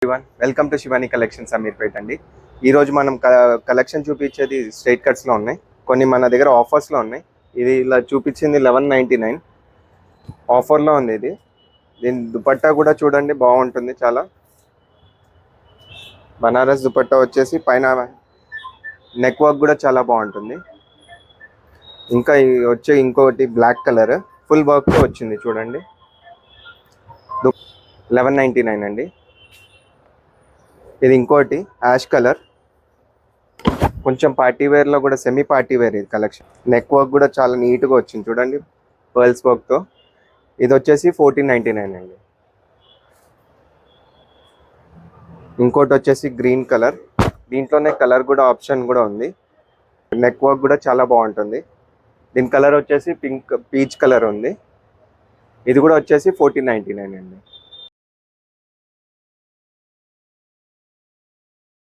Everyone, welcome to Shivani collections Ameerpet అండి. ఈరోజు మనం కలెక్షన్ చూపించేది స్ట్రైట్ కట్స్లో ఉన్నాయి. కొన్ని మన దగ్గర ఆఫర్స్లో ఉన్నాయి. ఇది ఇలా చూపించింది 1199 ఆఫర్లో ఉంది. దీని దుపట్టా కూడా చూడండి, బాగుంటుంది. చాలా బనారస్ దుపట్టా వచ్చేసి పైన నెక్ వర్క్ కూడా చాలా బాగుంటుంది. ఇంకా ఇంకోటి బ్లాక్ కలర్ ఫుల్ వర్క్తో వచ్చింది చూడండి. 1199 అండి. ఇది ఇంకోటి యాష్ కలర్, కొంచెం పార్టీ వేర్లో కూడా సెమీ పార్టీ వేర్. ఇది కలెక్షన్ నెక్ వర్క్ కూడా చాలా నీట్గా వచ్చింది చూడండి, పర్ల్స్ వర్క్తో. ఇది వచ్చేసి 1499 అండి. ఇంకోటి వచ్చేసి గ్రీన్ కలర్, దీంట్లోనే కలర్ కూడా ఆప్షన్ కూడా ఉంది. నెక్ వర్క్ కూడా చాలా బాగుంటుంది. దీని కలర్ వచ్చేసి పీచ్ కలర్ ఉంది. ఇది కూడా వచ్చేసి 1499 అండి.